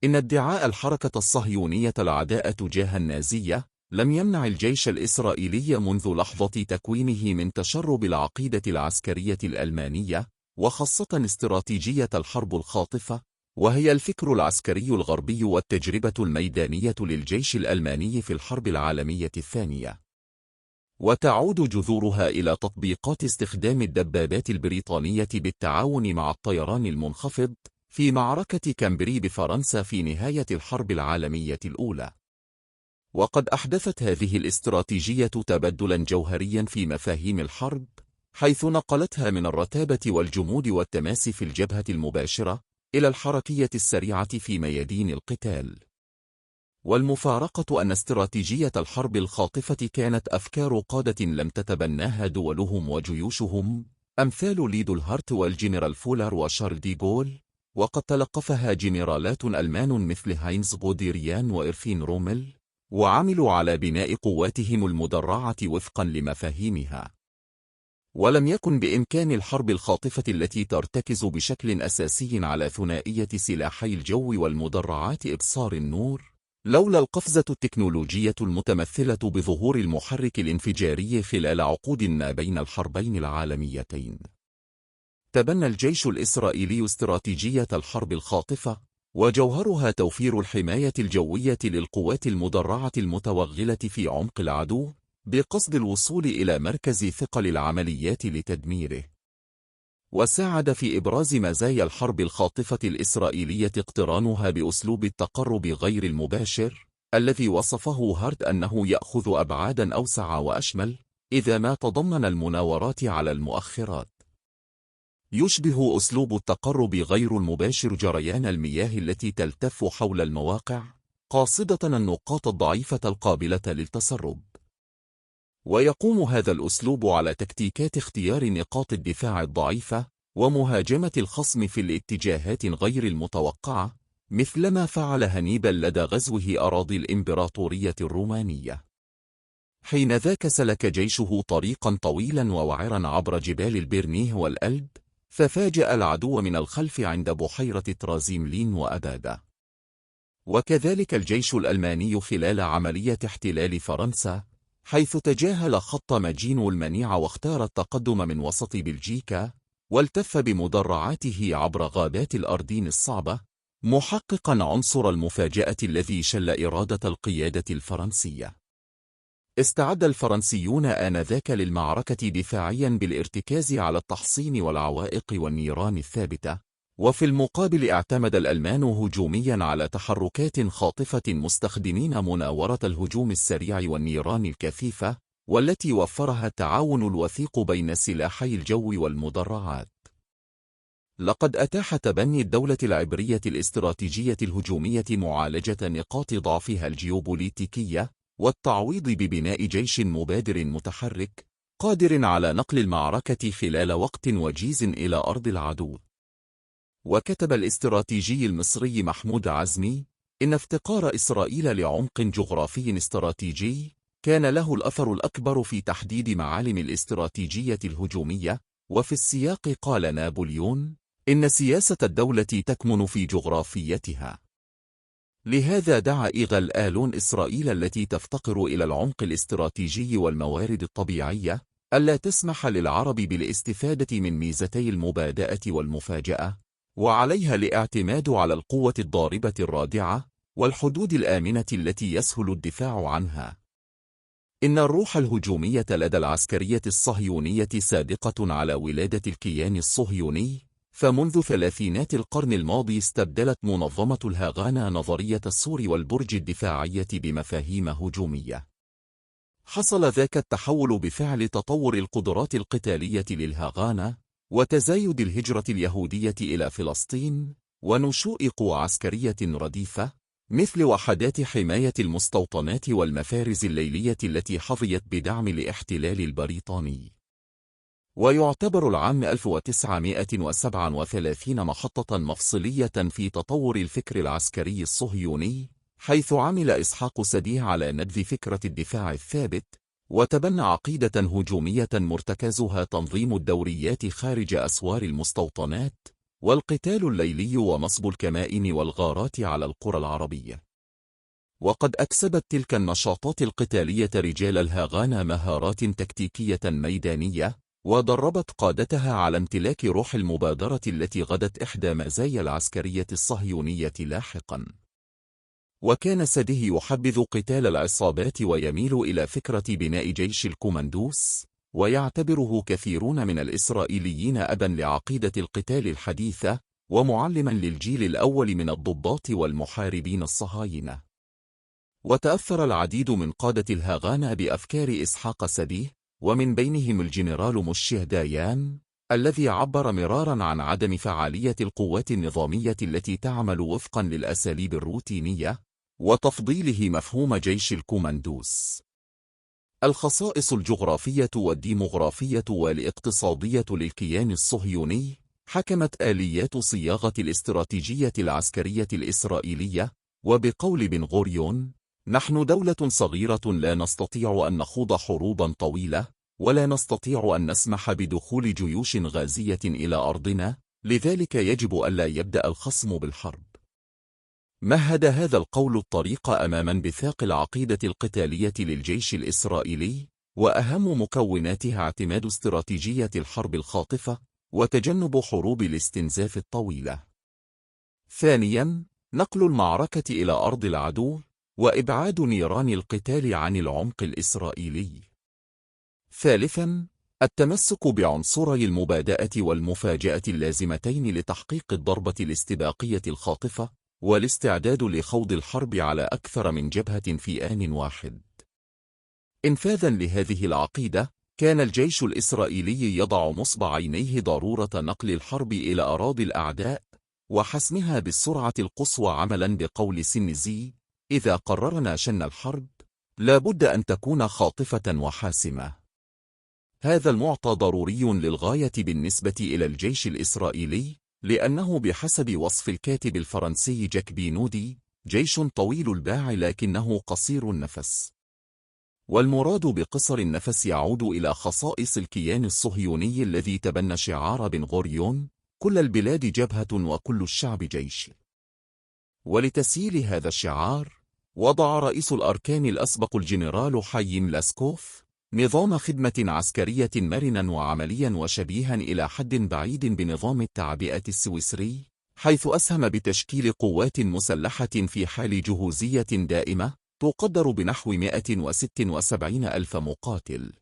إن ادعاء الحركة الصهيونية العداء تجاه النازية لم يمنع الجيش الإسرائيلي منذ لحظة تكوينه من تشرب العقيدة العسكرية الألمانية، وخاصة استراتيجية الحرب الخاطفة، وهي الفكر العسكري الغربي والتجربة الميدانية للجيش الألماني في الحرب العالمية الثانية. وتعود جذورها إلى تطبيقات استخدام الدبابات البريطانية بالتعاون مع الطيران المنخفض في معركة كامبري بفرنسا في نهاية الحرب العالمية الأولى. وقد أحدثت هذه الاستراتيجية تبدلاً جوهرياً في مفاهيم الحرب، حيث نقلتها من الرتابة والجمود والتماسي في الجبهة المباشرة إلى الحركية السريعة في ميادين القتال. والمفارقة أن استراتيجية الحرب الخاطفة كانت أفكار قادة لم تتبناها دولهم وجيوشهم، أمثال ليدو الهارت والجنرال فولر وشارل دي غول، وقد تلقفها جنرالات ألمان مثل هاينز غوديريان وإرفين رومل، وعملوا على بناء قواتهم المدرعة وفقا لمفاهيمها. ولم يكن بإمكان الحرب الخاطفة التي ترتكز بشكل أساسي على ثنائية سلاحي الجو والمدرعات إبصار النور، لولا القفزة التكنولوجية المتمثلة بظهور المحرك الانفجاري خلال عقود ما بين الحربين العالميتين. تبنى الجيش الإسرائيلي استراتيجية الحرب الخاطفة، وجوهرها توفير الحماية الجوية للقوات المدرعة المتوغلة في عمق العدو، بقصد الوصول إلى مركز ثقل العمليات لتدميره. وساعد في إبراز مزايا الحرب الخاطفة الإسرائيلية اقترانها بأسلوب التقرب غير المباشر، الذي وصفه هارت أنه يأخذ أبعاداً أوسع وأشمل، إذا ما تضمن المناورات على المؤخرات. يشبه أسلوب التقرب غير المباشر جريان المياه التي تلتف حول المواقع، قاصدة النقاط الضعيفة القابلة للتسرب. ويقوم هذا الأسلوب على تكتيكات اختيار نقاط الدفاع الضعيفة ومهاجمة الخصم في الاتجاهات غير المتوقعة، مثلما فعل هانيبال لدى غزوه أراضي الإمبراطورية الرومانية. حينذاك سلك جيشه طريقا طويلا ووعرا عبر جبال البيرنيه والألب، ففاجأ العدو من الخلف عند بحيرة ترازيملين وأبادا. وكذلك الجيش الألماني خلال عملية احتلال فرنسا، حيث تجاهل خط ماجينو المنيع واختار التقدم من وسط بلجيكا، والتف بمدرعاته عبر غابات الأردين الصعبة، محققا عنصر المفاجأة الذي شل إرادة القيادة الفرنسية. استعد الفرنسيون آنذاك للمعركة دفاعيا بالارتكاز على التحصين والعوائق والنيران الثابتة، وفي المقابل اعتمد الألمان هجوميا على تحركات خاطفة مستخدمين مناورة الهجوم السريع والنيران الكثيفة، والتي وفرها التعاون الوثيق بين سلاحي الجو والمدرعات. لقد أتاح تبني الدولة العبرية الاستراتيجية الهجومية معالجة نقاط ضعفها الجيوبوليتيكية، والتعويض ببناء جيش مبادر متحرك، قادر على نقل المعركة خلال وقت وجيز إلى أرض العدو. وكتب الاستراتيجي المصري محمود عزمي: إن افتقار إسرائيل لعمق جغرافي استراتيجي كان له الأثر الأكبر في تحديد معالم الاستراتيجية الهجومية. وفي السياق قال نابليون: إن سياسة الدولة تكمن في جغرافيتها. لهذا دعا إيغال آلون إسرائيل التي تفتقر إلى العمق الاستراتيجي والموارد الطبيعية ألا تسمح للعرب بالاستفادة من ميزتي المبادئة والمفاجأة، وعليها الاعتماد على القوة الضاربة الرادعة والحدود الآمنة التي يسهل الدفاع عنها. إن الروح الهجومية لدى العسكرية الصهيونية سابقة على ولادة الكيان الصهيوني، فمنذ ثلاثينات القرن الماضي استبدلت منظمة الهاغانا نظرية السور والبرج الدفاعية بمفاهيم هجومية. حصل ذاك التحول بفعل تطور القدرات القتالية للهاغانا، وتزايد الهجرة اليهودية إلى فلسطين، ونشوء قوى عسكرية رديفة، مثل وحدات حماية المستوطنات والمفارز الليلية التي حظيت بدعم الاحتلال البريطاني. ويعتبر العام 1937 محطة مفصلية في تطور الفكر العسكري الصهيوني، حيث عمل إسحاق سديه على نبذ فكرة الدفاع الثابت، وتبنى عقيدة هجومية مرتكزها تنظيم الدوريات خارج أسوار المستوطنات، والقتال الليلي ونصب الكمائن والغارات على القرى العربية. وقد أكسبت تلك النشاطات القتالية رجال الهاغانا مهارات تكتيكية ميدانية، ودربت قادتها على امتلاك روح المبادرة التي غدت إحدى مزايا العسكرية الصهيونية لاحقا. وكان سده يحبذ قتال العصابات ويميل إلى فكرة بناء جيش الكوماندوس، ويعتبره كثيرون من الإسرائيليين أبا لعقيدة القتال الحديثة، ومعلما للجيل الأول من الضباط والمحاربين الصهاينة. وتأثر العديد من قادة الهاغانا بأفكار إسحاق سديه، ومن بينهم الجنرال موشيه دايان، الذي عبر مراراً عن عدم فعالية القوات النظامية التي تعمل وفقاً للأساليب الروتينية، وتفضيله مفهوم جيش الكوماندوس. الخصائص الجغرافية والديمغرافية والاقتصادية للكيان الصهيوني حكمت آليات صياغة الاستراتيجية العسكرية الإسرائيلية، وبقول بن غوريون: نحن دولة صغيرة لا نستطيع أن نخوض حروبا طويلة، ولا نستطيع أن نسمح بدخول جيوش غازية إلى أرضنا، لذلك يجب ألا يبدأ الخصم بالحرب. مهد هذا القول الطريق أمام انبثاق العقيدة القتالية للجيش الإسرائيلي، وأهم مكوناتها اعتماد استراتيجية الحرب الخاطفة، وتجنب حروب الاستنزاف الطويلة. ثانياً، نقل المعركة إلى أرض العدو، وإبعاد نيران القتال عن العمق الإسرائيلي. ثالثاً، التمسك بعنصري المبادئة والمفاجأة اللازمتين لتحقيق الضربة الاستباقية الخاطفة، والاستعداد لخوض الحرب على أكثر من جبهة في آن واحد. إنفاذاً لهذه العقيدة، كان الجيش الإسرائيلي يضع نصب عينيه ضرورة نقل الحرب إلى أراضي الأعداء، وحسمها بالسرعة القصوى عملاً بقول سينيزي: إذا قررنا شن الحرب، لا بد أن تكون خاطفة وحاسمة. هذا المعطى ضروري للغاية بالنسبة إلى الجيش الإسرائيلي، لأنه بحسب وصف الكاتب الفرنسي جاك بينودي جيش طويل الباع لكنه قصير النفس. والمراد بقصر النفس يعود إلى خصائص الكيان الصهيوني الذي تبنى شعار بن غوريون: كل البلاد جبهة وكل الشعب جيش. ولتسييل هذا الشعار، وضع رئيس الأركان الأسبق الجنرال حايم لاسكوف نظام خدمة عسكرية مرنا وعمليا وشبيها إلى حد بعيد بنظام التعبئة السويسري، حيث أسهم بتشكيل قوات مسلحة في حال جهوزية دائمة تقدر بنحو 176 ألف مقاتل،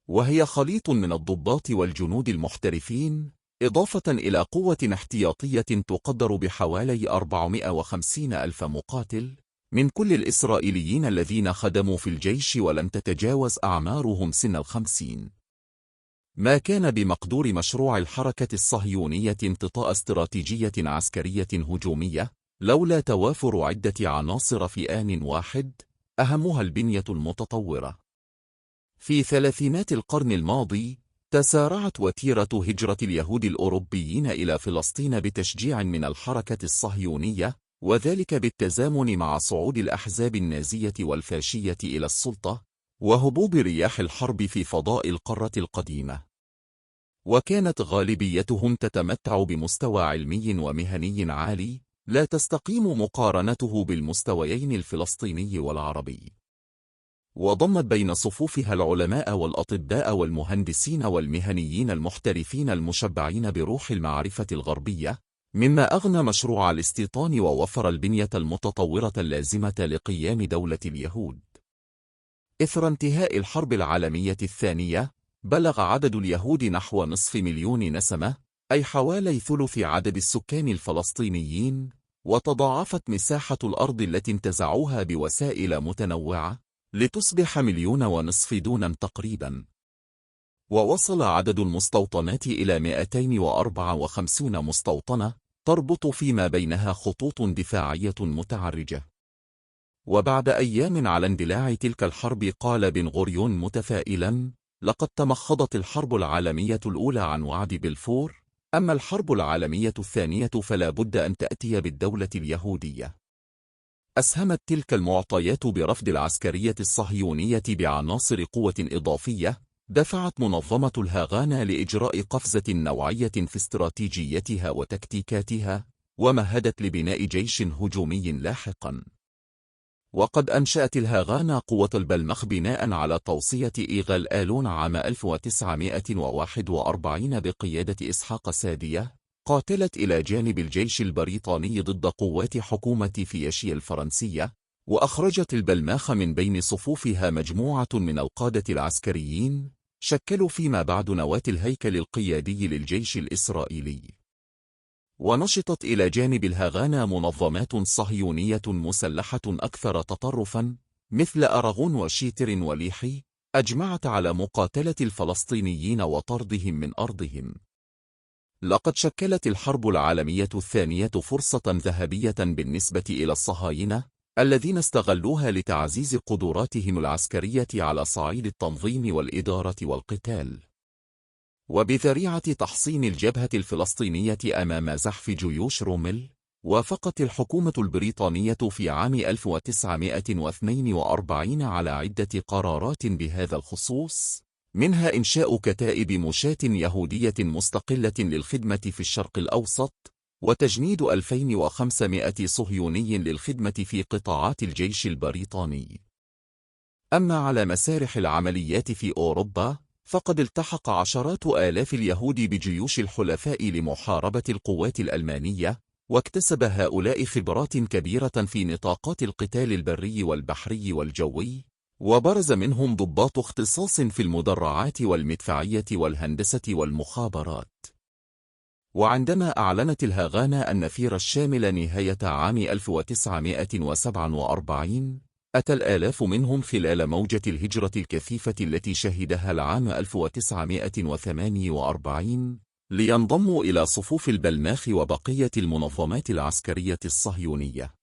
وهي خليط من الضباط والجنود المحترفين، إضافة إلى قوة احتياطية تقدر بحوالي 450 ألف مقاتل من كل الإسرائيليين الذين خدموا في الجيش ولم تتجاوز أعمارهم سن 50. ما كان بمقدور مشروع الحركة الصهيونية امتطاء استراتيجية عسكرية هجومية، لولا توافر عدة عناصر في آن واحد، أهمها البنية المتطورة. في ثلاثينات القرن الماضي، تسارعت وتيرة هجرة اليهود الأوروبيين إلى فلسطين بتشجيع من الحركة الصهيونية، وذلك بالتزامن مع صعود الأحزاب النازية والفاشية إلى السلطة، وهبوب رياح الحرب في فضاء القارة القديمة. وكانت غالبيتهم تتمتع بمستوى علمي ومهني عالي، لا تستقيم مقارنته بالمستويين الفلسطيني والعربي. وضمت بين صفوفها العلماء والأطباء والمهندسين والمهنيين المحترفين المشبعين بروح المعرفة الغربية، مما أغنى مشروع الاستيطان ووفر البنية المتطورة اللازمة لقيام دولة اليهود. إثر انتهاء الحرب العالمية الثانية، بلغ عدد اليهود نحو 500,000 نسمة، أي حوالي ثلث عدد السكان الفلسطينيين، وتضاعفت مساحة الأرض التي انتزعوها بوسائل متنوعة لتصبح 1,500,000 دوناً تقريباً. ووصل عدد المستوطنات إلى 254 مستوطنة، تربط فيما بينها خطوط دفاعية متعرجة. وبعد أيام على اندلاع تلك الحرب، قال بن غوريون متفائلاً: لقد تمخضت الحرب العالمية الأولى عن وعد بلفور، أما الحرب العالمية الثانية فلا بد أن تأتي بالدولة اليهودية. أسهمت تلك المعطيات برفض العسكرية الصهيونية بعناصر قوة إضافية، دفعت منظمة الهاغانا لإجراء قفزة نوعية في استراتيجيتها وتكتيكاتها، ومهدت لبناء جيش هجومي لاحقا. وقد أنشأت الهاغانا قوة البلمخ بناء على توصية إيغال آلون عام 1941 بقيادة إسحاق سادية، قاتلت إلى جانب الجيش البريطاني ضد قوات حكومة فيشي الفرنسية، وأخرجت البلماخ من بين صفوفها مجموعة من القادة العسكريين شكلوا فيما بعد نواة الهيكل القيادي للجيش الإسرائيلي. ونشطت إلى جانب الهاغانا منظمات صهيونية مسلحة أكثر تطرفا مثل أراغون وشيتر وليحي، أجمعت على مقاتلة الفلسطينيين وطردهم من أرضهم. لقد شكلت الحرب العالمية الثانية فرصة ذهبية بالنسبة إلى الصهاينة، الذين استغلوها لتعزيز قدراتهم العسكرية على صعيد التنظيم والإدارة والقتال. وبذريعة تحصين الجبهة الفلسطينية أمام زحف جيوش رومل، وافقت الحكومة البريطانية في عام 1942 على عدة قرارات بهذا الخصوص، منها إنشاء كتائب مشاة يهودية مستقلة للخدمة في الشرق الأوسط، وتجنيد 2500 صهيوني للخدمة في قطاعات الجيش البريطاني. أما على مسارح العمليات في أوروبا، فقد التحق عشرات آلاف اليهود بجيوش الحلفاء لمحاربة القوات الألمانية، واكتسب هؤلاء خبرات كبيرة في نطاقات القتال البري والبحري والجوي، وبرز منهم ضباط اختصاص في المدرعات والمدفعية والهندسة والمخابرات. وعندما أعلنت الهاغانا النفير الشامل نهاية عام 1947، أتى الآلاف منهم خلال موجة الهجرة الكثيفة التي شهدها العام 1948 لينضموا إلى صفوف البلماخ وبقية المنظمات العسكرية الصهيونية.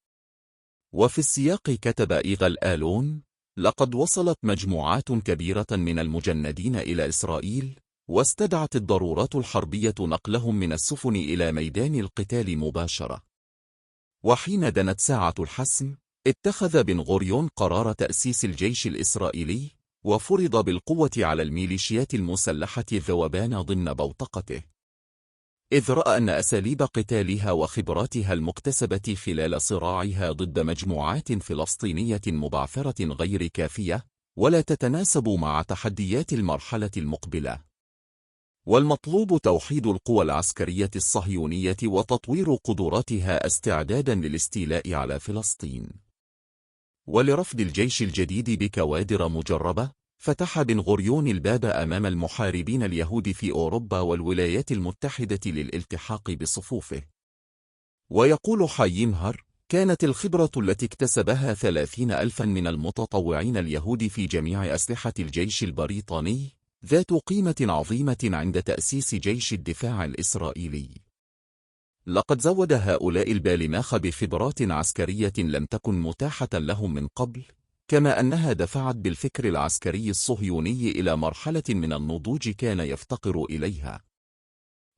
وفي السياق كتب إيغال آلون: لقد وصلت مجموعات كبيرة من المجندين إلى إسرائيل، واستدعت الضرورات الحربية نقلهم من السفن إلى ميدان القتال مباشرة. وحين دنت ساعة الحسم، اتخذ بن غوريون قرار تأسيس الجيش الإسرائيلي، وفرض بالقوة على الميليشيات المسلحة الذوبان ضمن بوتقته، إذ رأى أن أساليب قتالها وخبراتها المكتسبة خلال صراعها ضد مجموعات فلسطينية مبعثرة غير كافية، ولا تتناسب مع تحديات المرحلة المقبلة. والمطلوب توحيد القوى العسكرية الصهيونية وتطوير قدراتها استعدادا للاستيلاء على فلسطين. ولرفض الجيش الجديد بكوادر مجربة، فتح بن غوريون الباب أمام المحاربين اليهود في أوروبا والولايات المتحدة للالتحاق بصفوفه. ويقول حايم هر: كانت الخبرة التي اكتسبها 30,000 من المتطوعين اليهود في جميع أسلحة الجيش البريطاني ذات قيمة عظيمة عند تأسيس جيش الدفاع الإسرائيلي. لقد زود هؤلاء البالماخ بخبرات عسكرية لم تكن متاحة لهم من قبل، كما أنها دفعت بالفكر العسكري الصهيوني إلى مرحلة من النضوج كان يفتقر إليها.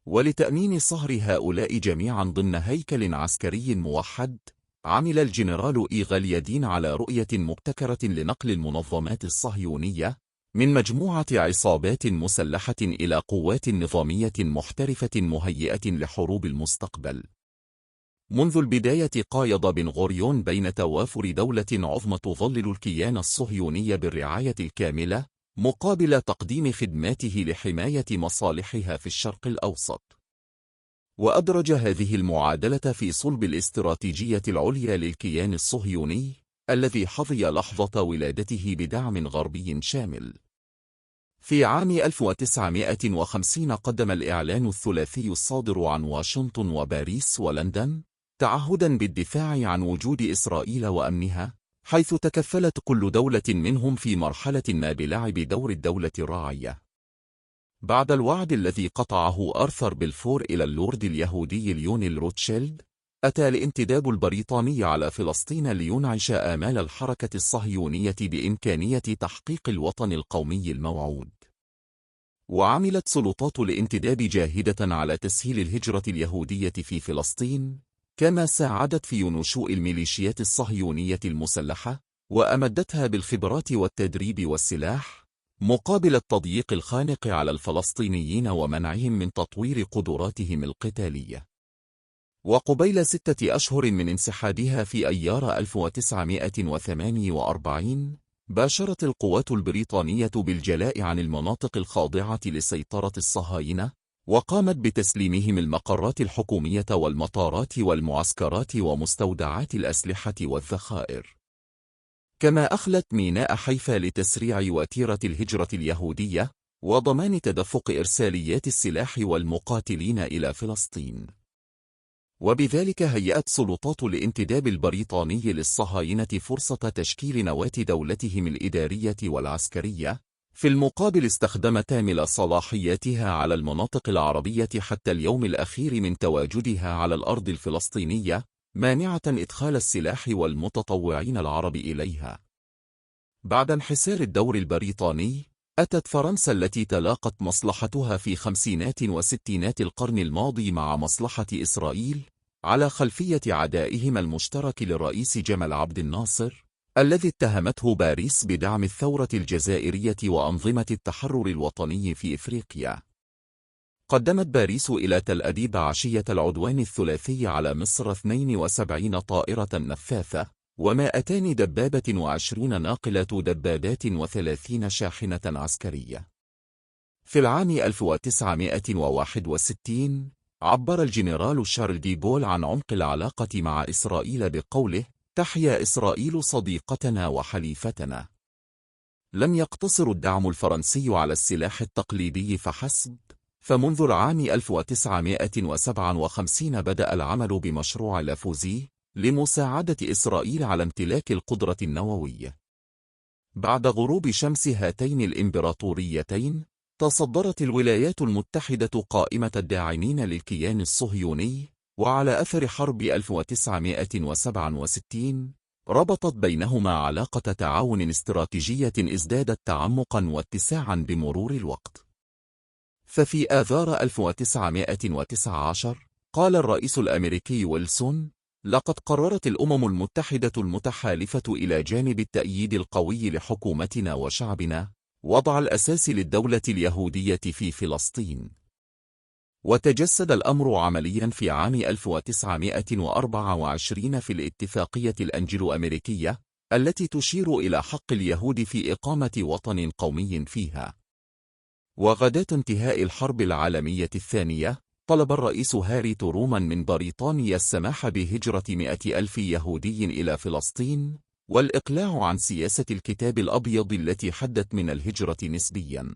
ولتأمين صهر هؤلاء جميعا ضمن هيكل عسكري موحد، عمل الجنرال إيغال يدين على رؤية مبتكرة لنقل المنظمات الصهيونية من مجموعة عصابات مسلحة إلى قوات نظامية محترفة مهيئة لحروب المستقبل. منذ البداية قايض بن غوريون بين توافر دولة عظمى تظلل الكيان الصهيوني بالرعاية الكاملة مقابل تقديم خدماته لحماية مصالحها في الشرق الأوسط. وأدرج هذه المعادلة في صلب الاستراتيجية العليا للكيان الصهيوني الذي حظي لحظة ولادته بدعم غربي شامل. في عام 1950 قدم الإعلان الثلاثي الصادر عن واشنطن وباريس ولندن تعهدا بالدفاع عن وجود إسرائيل وأمنها، حيث تكفلت كل دولة منهم في مرحلة ما بلعب دور الدولة الراعية. بعد الوعد الذي قطعه آرثر بلفور إلى اللورد اليهودي ليونيل روتشيلد، أتى الانتداب البريطاني على فلسطين لينعش آمال الحركة الصهيونية بإمكانية تحقيق الوطن القومي الموعود. وعملت سلطات الانتداب جاهدة على تسهيل الهجرة اليهودية في فلسطين، كما ساعدت في نشوء الميليشيات الصهيونية المسلحة، وأمدتها بالخبرات والتدريب والسلاح، مقابل التضييق الخانق على الفلسطينيين ومنعهم من تطوير قدراتهم القتالية. وقبيل 6 أشهر من انسحابها في أيار 1948، باشرت القوات البريطانية بالجلاء عن المناطق الخاضعة لسيطرة الصهاينة، وقامت بتسليمهم المقرات الحكومية والمطارات والمعسكرات ومستودعات الأسلحة والذخائر. كما أخلت ميناء حيفا لتسريع وتيرة الهجرة اليهودية وضمان تدفق إرساليات السلاح والمقاتلين إلى فلسطين. وبذلك هيأت سلطات الانتداب البريطاني للصهاينة فرصة تشكيل نواة دولتهم الإدارية والعسكرية. في المقابل استخدمت كامل صلاحياتها على المناطق العربية حتى اليوم الأخير من تواجدها على الأرض الفلسطينية، مانعة إدخال السلاح والمتطوعين العرب إليها. بعد انحسار الدور البريطاني، أتت فرنسا التي تلاقت مصلحتها في خمسينات وستينات القرن الماضي مع مصلحة إسرائيل، على خلفية عدائهما المشترك للرئيس جمال عبد الناصر، الذي اتهمته باريس بدعم الثورة الجزائرية وأنظمة التحرر الوطني في إفريقيا. قدمت باريس إلى تل أبيب عشية العدوان الثلاثي على مصر 72 طائرة نفاثة و200 دبابة و20 ناقلة دبابات و30 شاحنة عسكرية. في العام 1961 عبر الجنرال شارل دي بول عن عمق العلاقة مع إسرائيل بقوله: تحيا إسرائيل صديقتنا وحليفتنا. لم يقتصر الدعم الفرنسي على السلاح التقليدي فحسب، فمنذ العام 1957 بدأ العمل بمشروع لافوزي لمساعدة إسرائيل على امتلاك القدرة النووية. بعد غروب شمس هاتين الإمبراطوريتين، تصدرت الولايات المتحدة قائمة الداعمين للكيان الصهيوني، وعلى أثر حرب 1967 ربطت بينهما علاقة تعاون استراتيجية ازدادت تعمقا واتساعا بمرور الوقت. ففي آذار 1919 قال الرئيس الأمريكي ويلسون: لقد قررت الأمم المتحدة المتحالفة إلى جانب التأييد القوي لحكومتنا وشعبنا وضع الأساس للدولة اليهودية في فلسطين. وتجسد الأمر عمليا في عام 1924 في الاتفاقية الأنجلو أمريكية التي تشير إلى حق اليهود في إقامة وطن قومي فيها. وغداة انتهاء الحرب العالمية الثانية، طلب الرئيس هاري ترومان من بريطانيا السماح بهجرة 100,000 يهودي إلى فلسطين والإقلاع عن سياسة الكتاب الأبيض التي حدت من الهجرة نسبيا.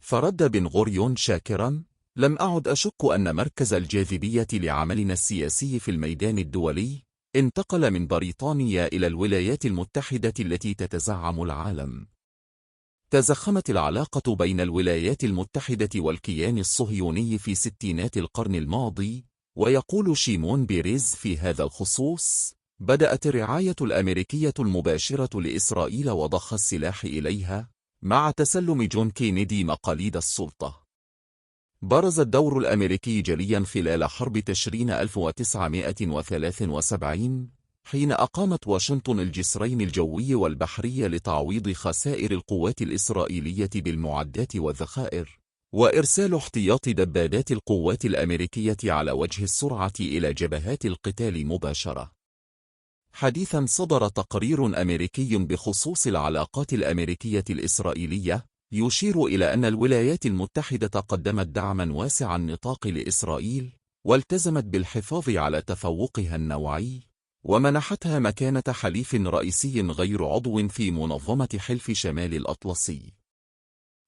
فرد بن غوريون شاكرا: لم أعد أشك أن مركز الجاذبية لعملنا السياسي في الميدان الدولي انتقل من بريطانيا إلى الولايات المتحدة التي تتزعم العالم. تزخمت العلاقة بين الولايات المتحدة والكيان الصهيوني في ستينات القرن الماضي، ويقول شيمون بيريز في هذا الخصوص: بدأت الرعاية الأمريكية المباشرة لإسرائيل وضخ السلاح إليها مع تسلم جون كينيدي مقاليد السلطة. برز الدور الأمريكي جليا خلال حرب تشرين 1973، حين أقامت واشنطن الجسرين الجوي والبحري لتعويض خسائر القوات الإسرائيلية بالمعدات والذخائر، وإرسال احتياطي دبابات القوات الأمريكية على وجه السرعة إلى جبهات القتال مباشرة. حديثا صدر تقرير أمريكي بخصوص العلاقات الأمريكية الإسرائيلية يشير إلى أن الولايات المتحدة قدمت دعما واسع النطاق لإسرائيل، والتزمت بالحفاظ على تفوقها النوعي، ومنحتها مكانة حليف رئيسي غير عضو في منظمة حلف شمال الأطلسي.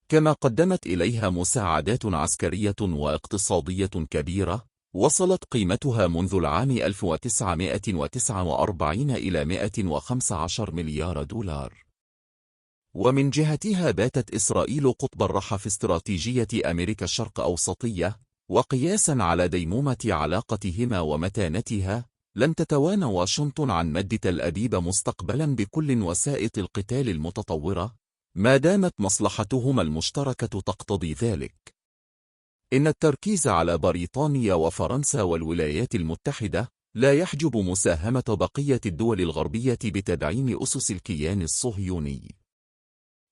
كما قدمت إليها مساعدات عسكرية واقتصادية كبيرة وصلت قيمتها منذ العام 1949 إلى 115 مليار دولار. ومن جهتها باتت إسرائيل قطب الرحى في استراتيجية أمريكا الشرق أوسطية، وقياسا على ديمومة علاقتهما ومتانتها لن تتوانى واشنطن عن مد تل أبيب مستقبلا بكل وسائط القتال المتطورة ما دامت مصلحتهما المشتركة تقتضي ذلك. إن التركيز على بريطانيا وفرنسا والولايات المتحدة لا يحجب مساهمة بقية الدول الغربية بتدعيم أسس الكيان الصهيوني.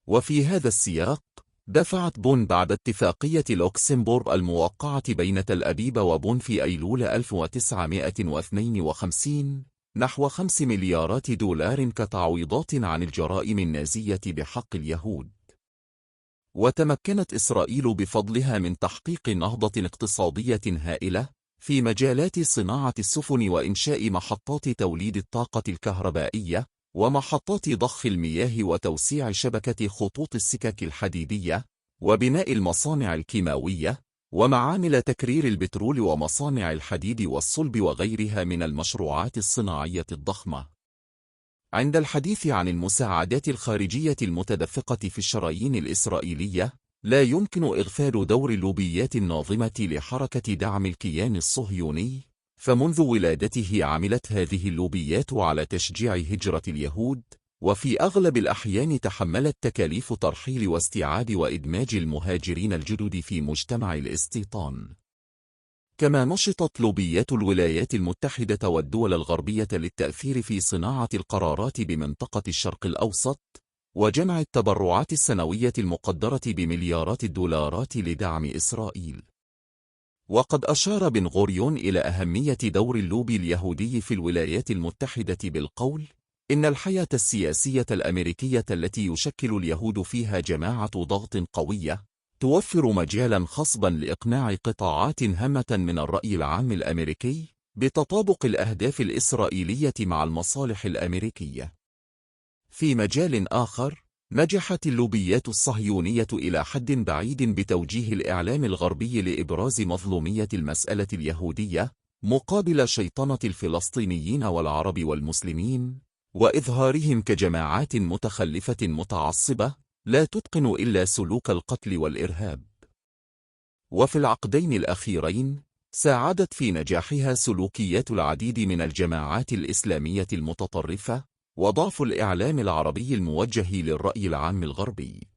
وفي هذا السياق، دفعت بون بعد اتفاقية لوكسمبورغ الموقعة بين تل أبيب وبون في أيلول 1952 نحو 5 مليارات دولار كتعويضات عن الجرائم النازية بحق اليهود. وتمكنت إسرائيل بفضلها من تحقيق نهضة اقتصادية هائلة في مجالات صناعة السفن وإنشاء محطات توليد الطاقة الكهربائية ومحطات ضخ المياه وتوسيع شبكة خطوط السكك الحديدية وبناء المصانع الكيماوية ومعامل تكرير البترول ومصانع الحديد والصلب وغيرها من المشروعات الصناعية الضخمة. عند الحديث عن المساعدات الخارجية المتدفقة في الشرايين الإسرائيلية، لا يمكن إغفال دور اللوبيات الناظمة لحركة دعم الكيان الصهيوني، فمنذ ولادته عملت هذه اللوبيات على تشجيع هجرة اليهود، وفي أغلب الأحيان تحملت تكاليف ترحيل واستيعاب وإدماج المهاجرين الجدد في مجتمع الاستيطان. كما نشطت لوبيات الولايات المتحدة والدول الغربية للتأثير في صناعة القرارات بمنطقة الشرق الأوسط، وجمع التبرعات السنوية المقدرة بمليارات الدولارات لدعم إسرائيل. وقد أشار بن غوريون إلى أهمية دور اللوبي اليهودي في الولايات المتحدة بالقول: إن الحياة السياسية الأمريكية التي يشكل اليهود فيها جماعة ضغط قوية توفر مجالا خصبا لإقناع قطاعات هامة من الرأي العام الأمريكي بتطابق الأهداف الإسرائيلية مع المصالح الأمريكية. في مجال آخر، نجحت اللوبيات الصهيونية إلى حد بعيد بتوجيه الإعلام الغربي لإبراز مظلومية المسألة اليهودية مقابل شيطنة الفلسطينيين والعرب والمسلمين، وإظهارهم كجماعات متخلفة متعصبة لا تتقن إلا سلوك القتل والإرهاب. وفي العقدين الأخيرين، ساعدت في نجاحها سلوكيات العديد من الجماعات الإسلامية المتطرفة وضعف الإعلام العربي الموجه للرأي العام الغربي.